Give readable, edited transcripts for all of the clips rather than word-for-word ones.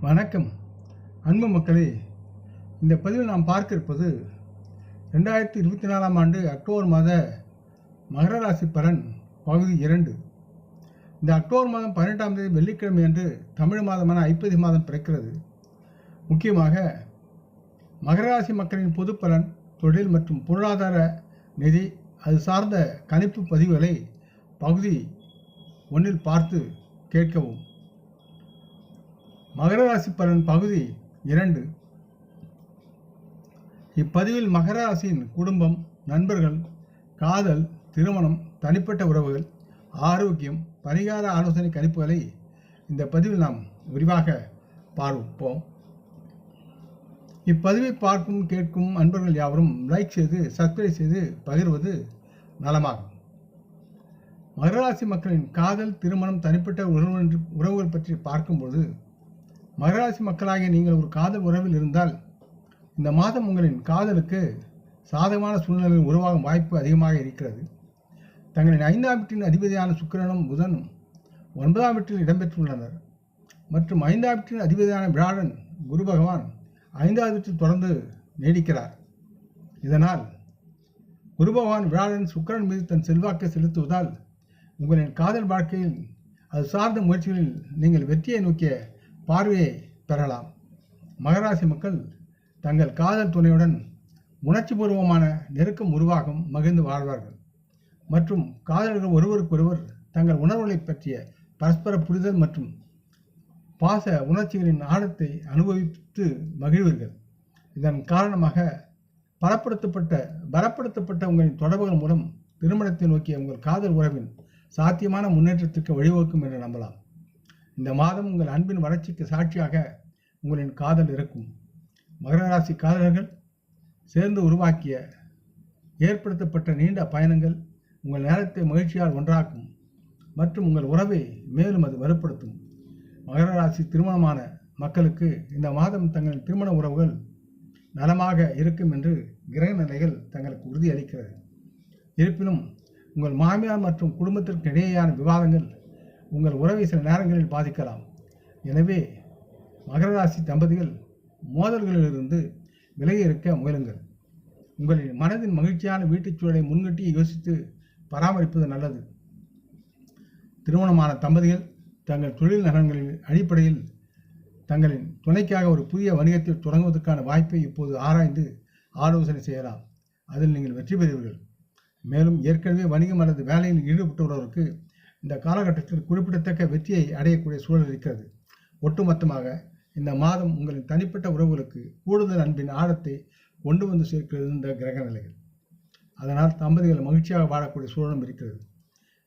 வணக்கம் அன்பு மக்களே. இந்த பதிவில் நாம் பார்க்க இருப்பது 2024ஆம் ஆண்டு அக்டோபர் மாத மகர ராசி பலன் பகுதி 2. இந்த அக்டோபர் மாதம் 18ஆம் தேதி வெள்ளிக்கிழமை அன்று தமிழ் மாதமான ஐப்பசி மாதம் பிறக்கிறது. முக்கியமாக மகர ராசி மக்களின் பொது பலன், தொழில் மற்றும் பொருளாதார நிதி அது சார்ந்த கணிப்பு பதிவுகளை பகுதி 1 பார்த்து கேட்கவும். மகர ராசி பலன் பகுதி 2. இப்பதிவில் மகர ராசியின் குடும்பம், நண்பர்கள், காதல், திருமணம், தனிப்பட்ட உறவுகள், ஆரோக்கியம், பரிகார ஆலோசனை கணிப்புகளை இந்த பதிவில் நாம் விரிவாக பார்ப்போம். இப்பதிவை பார்க்கும் கேட்கும் அன்பர்கள் யாவரும் லைக் செய்து சப்ஸ்கிரைப் செய்து பகிர்வது நலமாகும். மகர ராசி மக்களின் காதல், திருமணம், தனிப்பட்ட உறவுகள் பற்றி பார்க்கும்போது, மகராசி மக்களாகிய நீங்கள் ஒரு காதல் உறவில் இருந்தால் இந்த மாதம் உங்களின் காதலுக்கு சாதகமான சூழ்நிலையில் உருவாகும் வாய்ப்பு அதிகமாக இருக்கிறது. தங்களின் 5ஆம் வீட்டின் அதிபதியான சுக்கிரனும் புதனும் 9ஆம் வீட்டில் இடம்பெற்றுள்ளனர் மற்றும் 5ஆம் வீட்டின் அதிபதியான வியாழன் குரு பகவான் 5ஆவது வீட்டில் தொடர்ந்து நீடிக்கிறார். இதனால் குரு பகவான் வியாழன் சுக்கிரன் மீது தன் செல்வாக்கை செலுத்துவதால் உங்களின் காதல் வாழ்க்கையில் அது சார்ந்த முயற்சிகளில் நீங்கள் வெற்றியை நோக்கிய பார்வையை பெறலாம். மகராசி மக்கள் தங்கள் காதல் துணையுடன் உணர்ச்சிபூர்வமான நெருக்கம் உருவாகும், மகிழ்ந்து வாழ்வார்கள் மற்றும் காதலர்கள் ஒருவருக்கொருவர் தங்கள் உணர்வுகளை பற்றிய பரஸ்பர புரிதல் மற்றும் பாச உணர்ச்சிகளின் ஆழத்தை அனுபவித்து மகிழ்வீர்கள். இதன் காரணமாக பலப்படுத்தப்பட்ட உங்களின் தொடர்புகள் மூலம் திருமணத்தை நோக்கிய உங்கள் காதல் உறவின் சாத்தியமான முன்னேற்றத்திற்கு வழிவகுக்கும் என்று நம்பலாம். இந்த மாதம் உங்கள் அன்பின் வளர்ச்சிக்கு சாட்சியாக உங்களின் காதல் இருக்கும். மகர ராசி காதலர்கள் சேர்ந்து உருவாக்கிய ஏற்படுத்தப்பட்ட நீண்ட பயணங்கள் உங்கள் நேரத்தை மகிழ்ச்சியால் ஒன்றாக்கும் மற்றும் உங்கள் உறவை மேலும் அது வலுப்படுத்தும். மகர ராசி திருமணமான மக்களுக்கு இந்த மாதம் தங்கள் திருமண உறவுகள் நலமாக இருக்கும் என்று கிரக நிலைகள் தங்களுக்கு உறுதியளிக்கிறது. இருப்பினும் உங்கள் மாமியார் மற்றும் குடும்பத்திற்கு இடையேயான விவாதங்கள் உங்கள் உறவை சில நேரங்களில் பாதிக்கலாம். எனவே மகர ராசி தம்பதிகள் மோதல்களிலிருந்து விலகி இருக்க முயலுங்கள். உங்களின் மனதின் மகிழ்ச்சியான வீட்டுச் சூழலை முன்கூட்டி யோசித்து பராமரிப்பது நல்லது. திருமணமான தம்பதிகள் தங்கள் தொழில் நலன்களின் அடிப்படையில் தங்களின் துணைக்காக ஒரு புதிய வணிகத்தை தொடங்குவதற்கான வாய்ப்பை இப்போது ஆராய்ந்து ஆலோசனை செய்யலாம். அதில் நீங்கள் வெற்றி பெறுவீர்கள். மேலும் ஏற்கனவே வணிகம் அல்லது வேலையில் ஈடுபட்டுள்ளவருக்கு இந்த காலகட்டத்தில் குறிப்பிடத்தக்க வெற்றியை அடையக்கூடிய சூழல் இருக்கிறது. ஒட்டுமொத்தமாக இந்த மாதம் உங்களின் தனிப்பட்ட உறவுகளுக்கு கூடுதல் அன்பின் ஆழத்தை கொண்டு வந்து சேர்க்கிறது இந்த கிரக நிலைகள். அதனால் தம்பதிகள் மகிழ்ச்சியாக வாழக்கூடிய சூழலும் இருக்கிறது.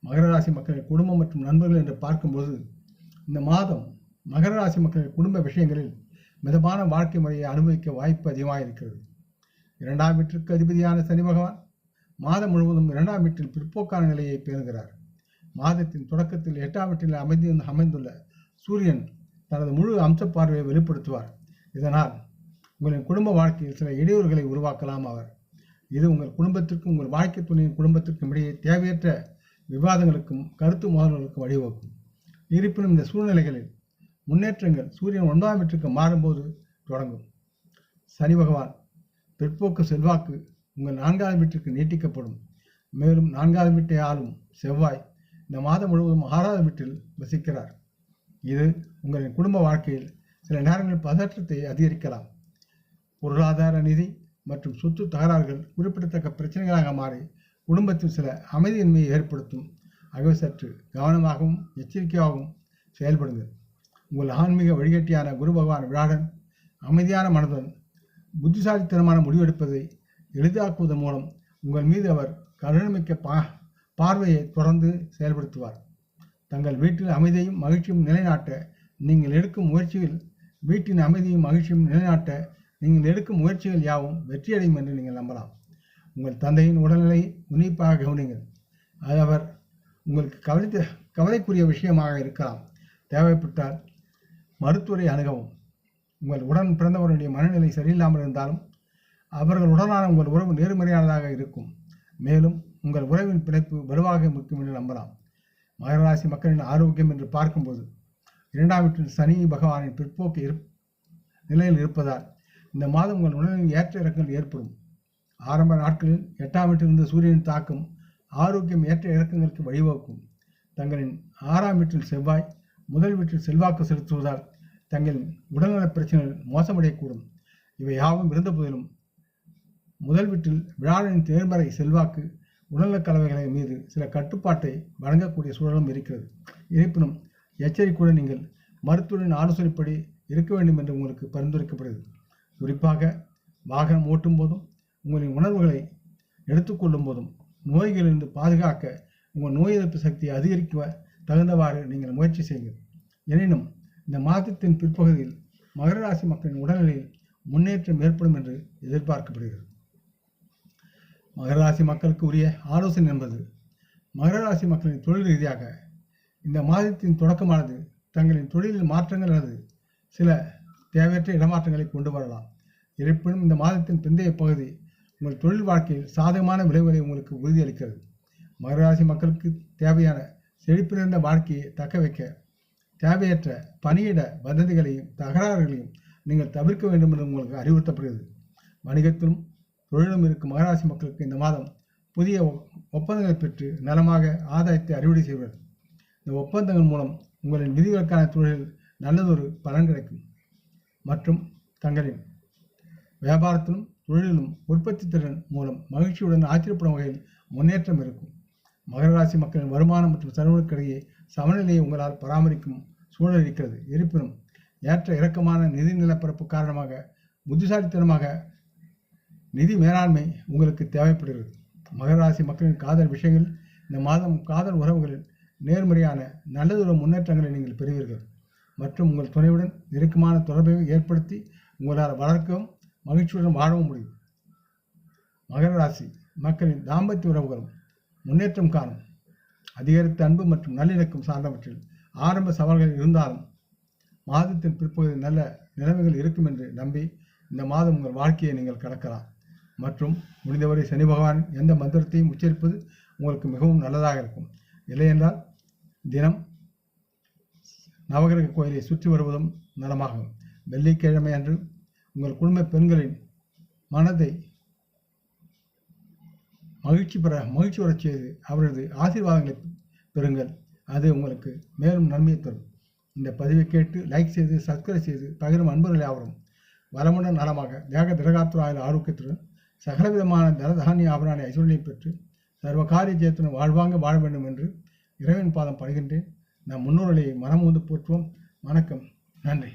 மகர ராசி மக்களின் குடும்பம் மற்றும் நண்பர்கள் என்று பார்க்கும்போது இந்த மாதம் மகர ராசி மக்களின் குடும்ப விஷயங்களில் மிதமான வாழ்க்கை முறையை அனுபவிக்க வாய்ப்பு அதிகமாக இருக்கிறது. 2ஆம் வீட்டிற்கு அதிபதியான சனி பகவான் மாதம் முழுவதும் 2ஆம் வீட்டில் பிற்போக்கான நிலையை பேணுகிறார். மாதத்தின் தொடக்கத்தில் 8ஆம் வீட்டில் அமைந்துள்ள சூரியன் தனது முழு அம்ச பார்வையை வெளிப்படுத்துவார். இதனால் உங்களின் குடும்ப வாழ்க்கையில் சில இடையூறுகளை உருவாக்கலாம் அவர். இது உங்கள் குடும்பத்திற்கும் உங்கள் வாழ்க்கை துணையின் குடும்பத்திற்கும் இடையே தேவையற்ற விவாதங்களுக்கும் கருத்து மோதல்களுக்கும் வழிவகுக்கும். இருப்பினும் இந்த சூழ்நிலைகளில் முன்னேற்றங்கள் சூரியன் 9ஆம் வீட்டிற்கு மாறும்போது தொடங்கும். சனி பகவான் பிற்போக்கு செல்வாக்கு உங்கள் 4ஆம் வீட்டிற்கு நீட்டிக்கப்படும். மேலும் 4ஆம் வீட்டை ஆளும் செவ்வாய் இந்த மாதம் முழுவதும் 6ஆவது வீட்டில் வசிக்கிறார். இது உங்களின் குடும்ப வாழ்க்கையில் சில நேரங்களில் பதற்றத்தை அதிகரிக்கலாம். பொருளாதார, நிதி மற்றும் சொத்து தகராறுகள் குறிப்பிடத்தக்க பிரச்சனைகளாக மாறி குடும்பத்தில் சில அமைதியின்மையை ஏற்படுத்தும். ஆகவே சற்று கவனமாகவும் எச்சரிக்கையாகவும் செயல்படுங்கள். உங்கள் ஆன்மீக வழிகாட்டியான குரு பகவான் வியாழன் அமைதியான மனதுடன் புத்திசாலித்தனமான முடிவெடுப்பதை எளிதாக்குவதன் மூலம் உங்கள் மீது அவர் கருணைமிக்க பார்வையை தொடர்ந்து செயல்படுத்துவார். தங்கள் வீட்டில் அமைதியையும் மகிழ்ச்சியும் நிலைநாட்ட நீங்கள் எடுக்கும் முயற்சிகள் யாவும் வெற்றியடையும் என்று நீங்கள் நம்பலாம். உங்கள் தந்தையின் உடல்நிலை உன்னிப்பாக கவனிங்கள். அது அவர் உங்களுக்கு கவலைக்குரிய விஷயமாக இருக்கலாம். தேவைப்பட்டால் மருத்துவரை அணுகவும். உங்கள் உடன் பிறந்தவருடைய மனநிலை சரியில்லாமல் இருந்தாலும் அவர்களுடனான உங்கள் உறவு நேர்மறையானதாக இருக்கும். மேலும் உங்கள் உறவின் பிணைப்பு வலுவாக இருக்கும் என்று நம்பலாம். மகர ராசி மக்களின் ஆரோக்கியம் என்று பார்க்கும்போது 2ஆம் வீட்டில் சனி பகவானின் பிற்போக்கு நிலையில் இருப்பதால் இந்த மாதம் உங்கள் உடலில் ஏற்ற இறக்கங்கள் ஏற்படும். ஆரம்ப நாட்களில் 8ஆம் வீட்டிலிருந்து சூரியனின் தாக்கம் ஆரோக்கியம் ஏற்ற இறக்கங்களுக்கு வழிவகுக்கும். தங்களின் 6ஆம் வீட்டில் செவ்வாய் முதல் வீட்டில் செல்வாக்கு செலுத்துவதால் தங்களின் உடல்நலப் பிரச்சனைகள் மோசமடையக்கூடும். இவை யாவும் இருந்த போதிலும் முதல் வீட்டில் வியாழனின் நேர்மறை செல்வாக்கு உடல்நலக் கலவைகளை மீது சில கட்டுப்பாட்டை வழங்கக்கூடிய சூழலும் இருக்கிறது. இருப்பினும் எச்சரிக்கையுடன் நீங்கள் மருத்துவரின் ஆலோசனைப்படி இருக்க வேண்டும் என்று உங்களுக்கு பரிந்துரைக்கப்படுகிறது. குறிப்பாக வாகனம் ஓட்டும் போதும் உங்களின் உணர்வுகளை எடுத்துக்கொள்ளும் போதும் நோய்களிலிருந்து பாதுகாக்க உங்கள் நோய் எதிர்ப்பு சக்தியை அதிகரிக்க தகுந்தவாறு நீங்கள் முயற்சி செய்யுங்கள். எனினும் இந்த மாதத்தின் பிற்பகுதியில் மகர ராசி மக்களின் உடல்நிலையில் முன்னேற்றம் ஏற்படும் என்று எதிர்பார்க்கப்படுகிறது. மகர ராசி மக்களுக்கு உரிய ஆலோசனை என்பது மகர ராசி மக்களின் தொழில் ரீதியாக இந்த மாதத்தின் தொடக்கமானது தங்களின் தொழிலில் மாற்றங்கள் அல்லது சில தேவையற்ற இடமாற்றங்களை கொண்டு வரலாம். இருப்பினும் இந்த மாதத்தின் பிந்தைய பகுதி உங்கள் தொழில் வாழ்க்கையில் சாதகமான விளைவுகளை உங்களுக்கு உறுதியளிக்கிறது. மகர ராசி மக்களுக்கு தேவையான செழிப்பு நிறைந்த வாழ்க்கையை தக்க வைக்க தேவையற்ற பணியிட வதந்திகளையும் தகராறுகளையும் நீங்கள் தவிர்க்க வேண்டும் என்று உங்களுக்கு அறிவுறுத்தப்படுகிறது. வணிகத்திலும் தொழிலும் இருக்கும் மகராசி மக்களுக்கு இந்த மாதம் புதிய ஒப்பந்தங்களை பெற்று நலமாக ஆதாயத்தை அறுவடை செய்வர். இந்த ஒப்பந்தங்கள் மூலம் உங்களின் விதிவிலக்கான தொழிலில் நல்லதொரு பலன் கிடைக்கும் மற்றும் தங்களின் வியாபாரத்திலும் தொழிலிலும் உற்பத்தி திறன் மூலம் மகிழ்ச்சியுடன் ஆச்சரியப்படும் வகையில் முன்னேற்றம் இருக்கும். மகர ராசி மக்களின் வருமானம் மற்றும் செலவுகளுக்கிடையே சமநிலையை உங்களால் பராமரிக்கும் சூழல் இருக்கிறது. இருப்பினும் ஏற்ற இறக்கமான நிதி நிலப்பரப்பு காரணமாக புத்திசாலித்தனமாக நிதி மேலாண்மை உங்களுக்கு தேவைப்படுகிறது. மகர ராசி மக்களின் காதல் விஷயங்கள் இந்த மாதம் காதல் உறவுகளில் நேர்மறையான நல்லதொரு முன்னேற்றங்களை நீங்கள் பெறுவீர்கள் மற்றும் உங்கள் துணையுடன் நெருக்கமான தொடர்பை ஏற்படுத்தி உங்களால் வளர்க்கவும் மகிழ்ச்சியுடன் வாழவும் முடியும். மகர ராசி மக்களின் தாம்பத்திய உறவுகளும் முன்னேற்றம் காணும். அதிகரித்த அன்பு மற்றும் நல்லிணக்கம் சார்ந்தவற்றில் ஆரம்ப சவால்கள் இருந்தாலும் மாதத்தின் பிற்பகுதி நல்ல நிலைமைகள் இருக்கும் என்று நம்பி இந்த மாதம் உங்கள் வாழ்க்கையை நீங்கள் கடக்கலாம். மற்றும் முடிந்தவரை சனி பகவான் எந்த மந்திரத்தையும் உச்சரிப்பது உங்களுக்கு மிகவும் நல்லதாக இருக்கும். இல்லையென்றால் தினம் நவகிரக கோயிலை சுற்றி வருவதும் நலமாகும். வெள்ளிக்கிழமை அன்று உங்கள் குடும்ப பெண்களின் மனதை மகிழ்ச்சி வரச் செய்து அவரது ஆசீர்வாதங்களை பெறுங்கள். அது உங்களுக்கு மேலும் நன்மையை தரும். இந்த பதிவை கேட்டு லைக் செய்து சப்ஸ்கிரைப் செய்து பகிரும் அன்புகளை ஆவரும். வளமுடன் நலமாக தேக திரகாத்துராய ஆரோக்கியத்துடன் சகலவிதமான தனதானிய ஆபரான ஐஸ்வர்யை பெற்று சர்வகாரிய ஜெயத்துடன் வாழ்வாங்க வாழ வேண்டும் என்று இறைவன் பாதம் படுகின்றேன். நம் முன்னோர்களை மனமுந்து போற்றுவோம். வணக்கம். நன்றி.